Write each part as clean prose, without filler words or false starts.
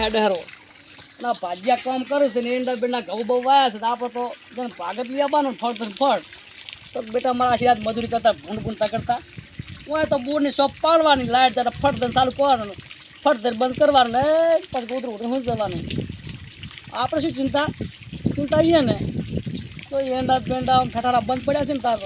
હેડહેરો ના ભાજ્યા કામ કરે છે ને એંડા બેના ઘઉં બહુ વાયા છે તો આપણે તો જેને ભાગત લેવાનું ફળ તો બેટા મારા આશીર્વાદ મજૂરી કરતા ભૂંડ કરતા હું તો બોરની શોપ પાડવાની લાઇટ જરા ફટ દઈને ચાલુ કરવાનું ફટ દઈને બંધ કરવાનું ને પછી ઉતરું શું જવાનું આપણે શું ચિંતા એ ને તો એંડા બેંડા ઠઠારા બંધ પડ્યા છે ને તાર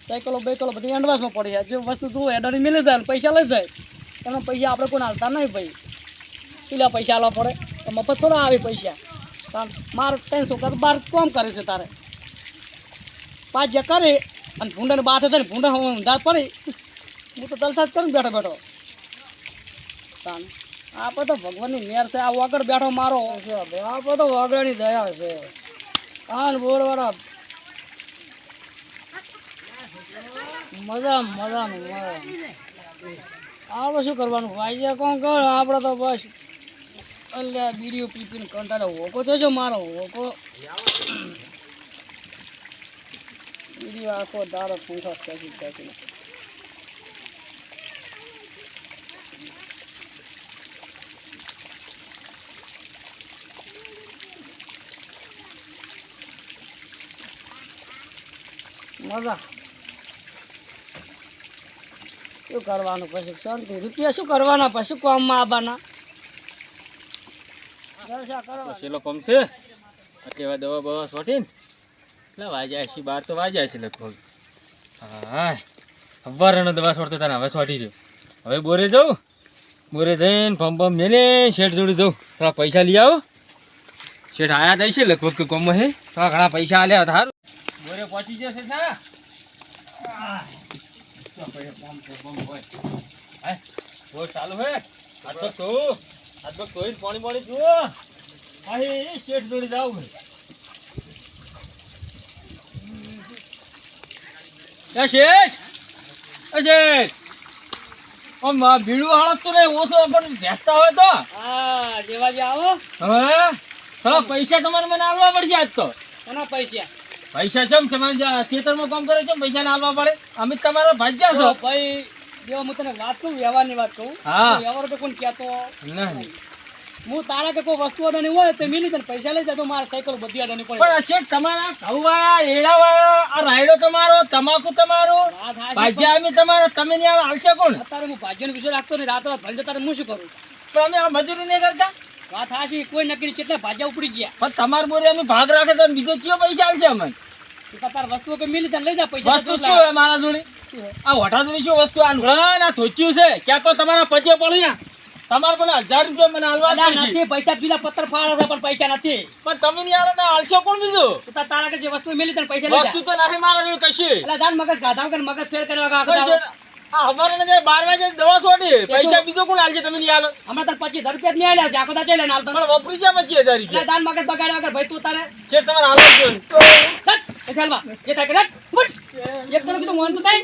સાયકલો બેકલો બધી એન્ડવાસમાં પડી જાય જે વસ્તુ તું એડાની મિલી જાય પૈસા લઈ જાય એમાં પૈસા આપણે કોઈને હાલતા નહીં ભાઈ શું પૈસા આલવા પડે તો મફત થોડા આવે પૈસા કારણ મારે 300 કર 12 કામ કરે છે તારે 5 જે કરે અને ભૂંડાને બાથે થાય ને ભૂંડા ઊંધા પડી હું તો જલસા જ કરું બેઠો તાન આપણે તો ભગવાનની મેર છે આ વગર બેઠો મારો છે આપણે તો વગરની દયા છે કાન બોરવાળા મજા આપણે શું કરવાનું ભાઈ કોણ કર આપણે તો બસ અલ્યા બીડીઓ પીપીને કંટાળે હોકો જોજો મારો હોકો બીડીઓ આખો દારો પૂંછા ખેંચી મજા શું કરવાનું પછી શાંતિ રૂપિયા શું કરવાના પછી શું કામમાં આવવાના છેલ્લો પંપ છે એટલે દવા બવા સોટીને એટલે વાજ્યા છે 12 તો વાજ્યા છે લગભગ હા સવારનો દવા સોટતો તને હવે સોટી રહ્યો હવે બોરે જાઉં બોરે જઈને પંપ મેલે શેઠ જોડી દઉં થોડા પૈસા લઈ આવો શેઠ આયા થાય છે લગભગ કોમમાં હે થોડા ઘણા પૈસા આલ્યા સારું બોરે પહોંચી જશે ના ચાલુ હે પાણી જુઓ હા શેઠ જોડી જાવ ભીડું હાલત તો નહીં ઓછો પણ ભેસતા હોય તો હા દેવાજી આવો હવે થોડા પૈસા તમારે મને આલવા પડશે આજ તો કોના પૈસા ચમ તમારે ખેતરમાં કામ કરે છે પૈસા ના આલવા પડે અમે તમારા ભાજ્યા છો ભાઈ દેવા હું તને વાત કહું વ્યવહારની વાત કહું વ્યવહાર તો કોણ કહેતો નહીં હું તારા કે કોઈ વસ્તુ અડવાની હોય તો મિલી તને પૈસા લઈ જાય તો મારા સાયકલ બધી અડવાની પડે પણ શેઠ તમારા ઘઉંવાળા એડાવાળા આ રાયડો તમારો તમાકુ તમારો ભાજ્યા અમે તમારા તમે નહીં આવે હાલશે કોણ અત્યારે હું ભાજ્યનો વિષય રાખતો નહીં રાત ભલે તારે હું શું કરું પણ અમે આ મજૂરી નહીં કરતા વાત હાશી કોઈ નક્કી કેટલા ભાજ્યા ઉપડી ગયા પણ તમાર બોરે અમે ભાગ રાખે તો બીજો કયો પૈસા હાલશે અમને તાર વસ્તુઓ કે મિલી તને લઈ જા પૈસા વસ્તુ શું હોય મારા જોડે આ વઠા જોડી શું વસ્તુ આ ના ધોચ્યું છે ક્યાં તો તમારા પચે પડ્યા તમારે પણ 1000 રૂપિયા મને હાલવા નથી પૈસા પીલા પત્તર ફાળે છે પણ પૈસા નથી પણ તમે નહીં આલો ને હાલશો કોણ બીજું તારા કે જે વસ્તુ મિલી તને પૈસા લઈ જા વસ્તુ તો નથી મારા જોડે કશી એટલે જાન મગજ ગાધા કે મગજ ફેર કરવા આ અમારે ને 12 વાગે દવા છોડી પૈસા બીજો કોણ હાલશે તમે નહીં આલો અમે તાર 25000 રૂપિયા નહીં આલ્યા છે આખો દા ચાલે હાલતો પણ વપરી જા 25000 રૂપિયા દાન મગજ બગાડ્યા વગર ભાઈ તું તારે છે તમારે હાલો એ ચાલવા જે થાય કે એક તને કીધું મોન તું થાય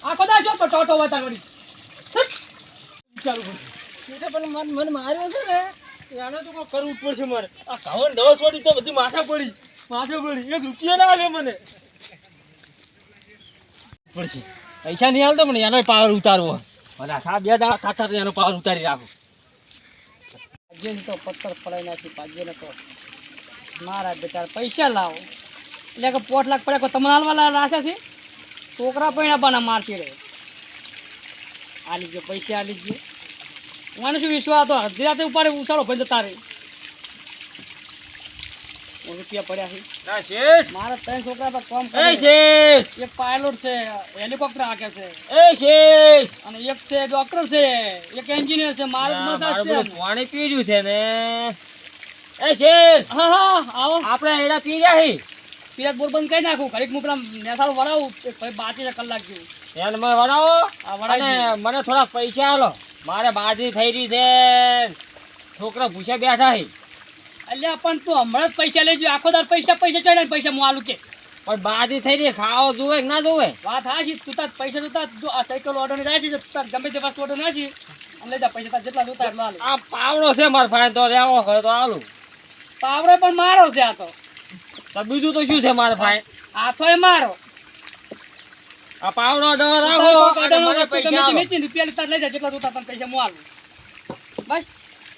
આખો દા છો તો ટોટો વતા વળી ચાલુ એટલે પણ મને માર્યો છે ને આને તો કોઈ કરવું પડશે મારે આ ઘઉં દવા છોડી તો બધી માથે પડી 1 રૂપિયા ના આલે મને પડશે પૈસા નહીં હાલતો પણ એનો પાવર ઉતારવો અને આ બે દાડા ખાતા તો એનો પાવર ઉતારી રાખો જેન તો પત્તર પડાઈ નાખી પાજે તો મારા બેટા પૈસા લાવો એટલે કે 5 લાખ પડ્યા તમને હાલવા રાશા છે છોકરા પૈણા બાના મારતી રહે આલી ગયો પૈસા આલી ગયો મને શું વિશ્વાસ હતો અડધી રાતે ઉપાડે ઉછાળો ભાઈ તારે રૂપિયા પડ્યા છે ના શેઠ મારા 3 છોકરા પર કામ એ શેઠ એક પાયલોટ છે હેલિકોપ્ટર હાકે છે એ શેઠ અને એક છે ડોક્ટર છે એક એન્જિનિયર છે મારું મદદ છે પાણી પીર્યું છે ને એ શેઠ હા આવો આપણે એડા પી રહ્યા હી પીરક બોર બંધ કરી નાખું ઘડીક હું પેલા નેસાળું વરાવું ભાઈ 22 કલાક જેવું એને મને વડાવો આ વડાઈ મને થોડા પૈસા આલો મારે બાજી થઈ રહી છે છોકરા ભૂસે બેઠા હી અલ્યા પણ તું હમણાં જ પૈસા લેજો આખો દાર પૈસા ચાલ્યા પૈસા હું આલું કે પણ બાજી થઈ રહી ખાવો જોવે કે ના જોવે વાત હાશી તું તાર પૈસા જોતા જો આ સાયકલ ઓર્ડર ની રાશી તું ગમે તે વસ્તુ ઓર્ડર નાશી અને લઈ જા પૈસા તાર જેટલા જોતા એટલા આલું આ પાવડો છે માર ભાઈ તો રેવો હોય તો આલું પાવડો પણ મારો છે આ તો બીજું તો શું છે મારા ભાઈ હાથોય મારો આ પાવડો દવા રાખો અને મને પૈસા આલો રૂપિયા તાર લઈ જા જેટલા જોતા તને પૈસા હું આલું બસ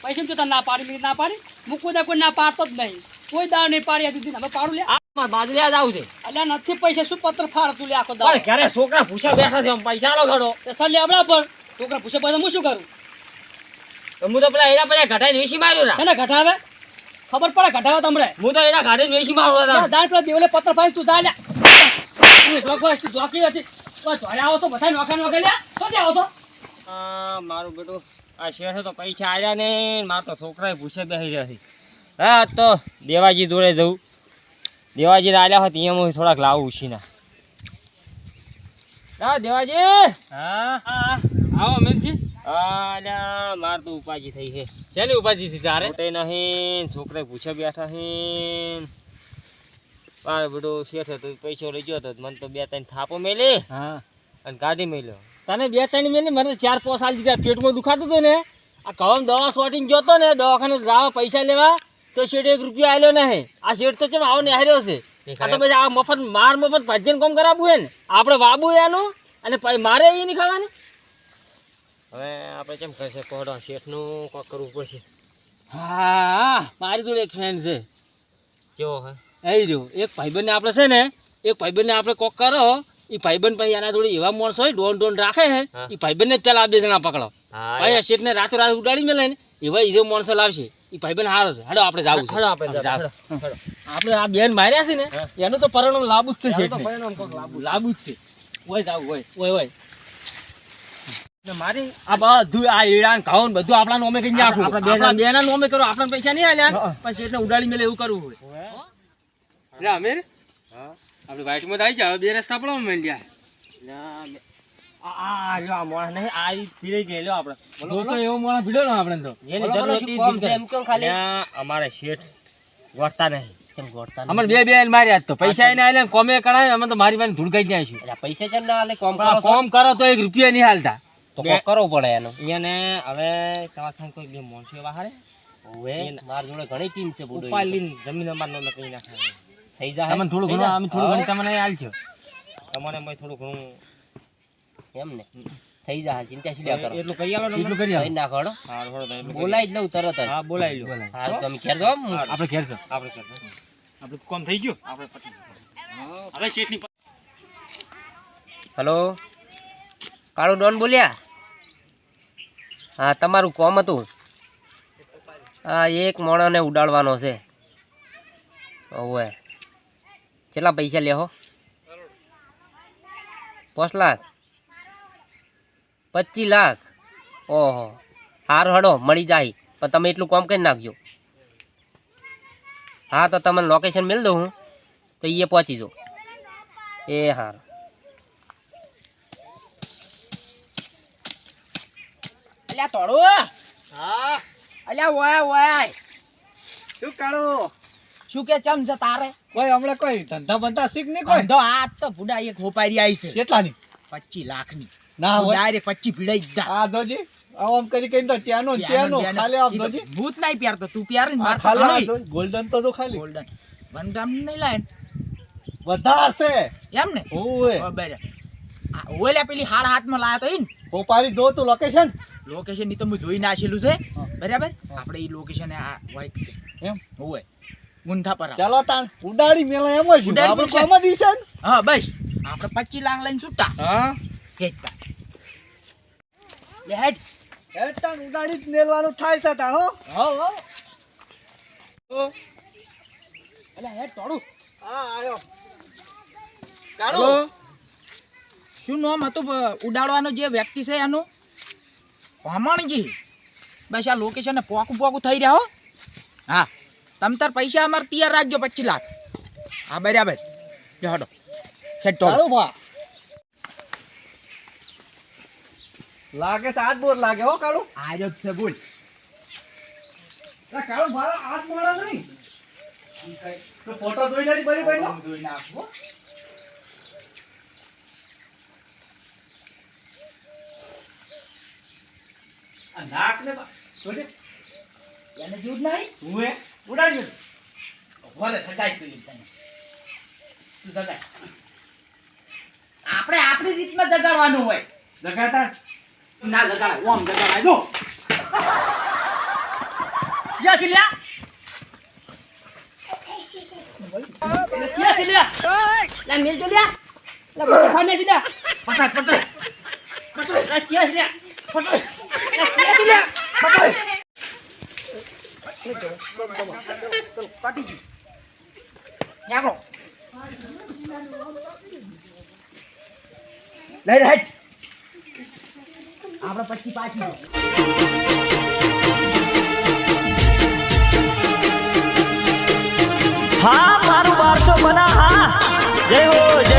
પૈસા તો તને ના પાડી મેં ના પાડી હું કોઈ દા કોઈ ના પાડતો જ નહીં કોઈ દાવ નહીં પાડી હજુ સુધી હવે પાડું લે મારે બાજરી આજ આવું છે અલ્યા નથી પૈસા શું પત્ર ફાડ તું લે આખો પણ દાવ ઘરે છોકરા ભૂસા બેઠા છે આમ પૈસા આલો ઘડો તે સર લેવડા પર છોકરા પૂછે પછી હું શું કરું તો હું તો પેલા એના પેલા ઘટાઈને વેચી માર્યો રા છે ને ઘટાવે ખબર પડે ઘટાવે તમને હું તો એના ઘાટે વેચી મારવા હતા દાણ પેલા દેવલે પત્ર ફાડી તું જા લ્યા તું જોકો તું જોકી હતી તો જોડે આવો તો બધા નોખા લ્યા તો જ આવો તો મારું બેટું આ શેઠે તો પૈસા આવ્યા ને મારા તો છોકરાએ ભૂસે બેસી રહ્યા છે હા તો દેવાજી જોડે જવું દેવાજીને આવ્યા હોય ત્યાં હું થોડાક લાવું ઉછીના હા દેવાજી હા આવો અમીરજી અલ્યા માર તો ઉપાજી થઈ છે શેની ઉપાજી છે તારે મોટે નહીં છોકરાએ ભૂસે બેઠા છે મારો બેટો શેઠે તો પૈસો લઈ ગયો તો મને તો 2-3 થાપો મેલી હા અને કાઢી મેલ્યો તને 2-3 મેલી મને 4-5 સાલ દીધા પેટમાં દુખાતું હતું ને આ કવમ દવા સોટીને ગયો તો ને દવાખાને જાવા પૈસા લેવા તો શેઠ 1 રૂપિયો આલ્યો નહીં આ શેઠ તો ચમ આવો ને હાર્યો છે આ તો પછી આ મફત ભાજ્યને કોમ કરાવવું હે ને આપણે વાબુ એનું અને મારે એ નહીં ખાવાની હવે આપણે કેમ કરશે કોડો શેઠનું કોક કરવું પડશે હા મારી જોડે એક ફ્રેન્ડ છે કેવો હે એ રહ્યો એક ભાઈબંધને આપણે છે ને એક ભાઈબંધને આપણે કોક કરો એ ભાઈબંધ પછી એના જોડે એવા માણસો હોય ડોન રાખે હે એ ભાઈબંધને પેલા આ 2 જણા પકડો ભાઈ આ શેઠને રાતો રાત ઉડાડી મેલે ને એવા હીરો માણસો લાવશે એ ભાઈબંધ હારો છે હેડો આપણે જાવું છે આપણે આ બેન માર્યા છે ને એનું તો પરિણામ લાભ જ છે શેઠ લાભ જ છે ઓય જાવું ઓય મારી આ બધું આ ઈડાન ઘઉં બધું આપણા નોમે કરી નાખું આપણા બેના નોમે કરો આપણને પૈસા નહીં આલ્યા પણ શેઠને ઉડાડી મેલે એવું કરવું હોય એટલે અમીર આપણે વાઈટમાં આવી જાવ 2 રસ્તા પડો અમારે શેઠ ગોઠતા નહીં માર્યા તો પૈસા એને આલ્યા કોમે કરાય અમે તો મારી પાસે ધૂળકાઈ જાય છે પૈસા કેમ ના આલે કોમ કરો તો 1 રૂપિયા નહીં હાલતા તો કરવો પડે એનો એને હવે તમારે કોઈ 2 માણસો એવા હારે મારી જોડે ઘણી ટીમ છે જમીન અમાર નામે કઈ નાખે થઈ જાય તમને થોડું ઘણું અમે થોડું ઘણું તમને આલજો તમને મેં થોડું ઘણું એમ ને થઈ જાય ચિંતા શું કરો એટલું કરી આલો એટલું કરી આલો નાખો હડો હા હડો બોલાઈ જ લઉં તરત જ હા બોલાઈ લો હા તમે ઘેર જાવ આપણે ઘેર જાવ આપણે કોમ થઈ ગયું આપણે પછી હવે શેઠની હેલો કાળુ ડોન બોલ્યા હા તમારું કોમ હતું હા એક મોણાને ઉડાડવાનો છે ઓવે કેટલા પૈસા લેહો 5 લાખ 25 લાખ ઓહો સારું હડો મળી જાય પણ તમે એટલું કામ કરી નાખજો હા તો તમને લોકેશન મેળ દઉં હું તો એ પહોંચી જાઓ એ હારું અલ્યા તોડો હા અલ્યા ઓય શું કાળો શું કે ચમ છે તારે કોઈ હમણાં કોઈ ધંધા બંધા શીખ નહીં કોઈ ધંધો આ તો બુડા એક હોપારી આવી છે કેટલાની 25 લાખની ના હોય ડાયરેક્ટ 25 ભીડાઈ દીધા આ દોજી આમ કરી કઈ તો ત્યાંનો ખાલી આમ દોજી ભૂત નહીં પહેરતો તું પહેર ને માર ખાલી ગોલ્ડન તો ખાલી ગોલ્ડન 1 ગ્રામ નહીં લાય વધાર છે એમ ને ઓય બરાબર આ ઓલા પેલી હાડ હાથમાં લાયા તો ઈન પોપારી જો તું લોકેશન ની તો હું જોઈ નાખેલું છે બરાબર આપણે ઈ લોકેશન આ વાઈક છે એમ ઓય મુંઠા પર ચાલો તાણ ઉડાડી મેલા એમ જ ઉડાડી આપણે મેલશે. કોમાં દીશે ને? હા બસ આપણે 25 લાખ લઈને છૂટા હા હેડતા લે હેડ એ તાણ ઉડાડી જ મેલવાનું થાય છે તાણ હો હો અલે હેડ તોડું હા આયો હેલો શું નામ હતું ઉડાડવાનો જે વ્યક્તિ છે એનું ભમણજી બસ આ લોકેશન પોકું થઈ રહ્યા હો હા તમ તાર પૈસા અમારે તૈયાર રાખજો 25 લાખ હા બરાબર લે હડો હેડ તો ચાલો ભા લાગે સાત બોર લાગે હો કાળુ આજો છે બોલ કાળુ મારા હાથ મારા નહીં તો ફોટો જોઈ લેરી બરી બરી જોઈ નાખો આ નાક ને જોજે એને જૂઠ નહીં હુંએ ઉડાડ્યો ભલે થકાઈ તો તને તું જગાય આપણે આપણી રીતમાં જગાડવાનું હોય જગાતા ના જગાડાય ઓમ જગાડાય જો જ્યાં છે લ્યા જ્યાં છે લ્યા લા મેલ જો લ્યા લા બોલ ખાને સીધા પટાય પટાય પટાય લા જ્યાં છે લ્યા પટાય લા જ્યાં છે લ્યા પટાય પાટી જી જાગો લઈ રે હેડ આપણે પછી પાછી હા મારું 1200 બના હા જય હો જય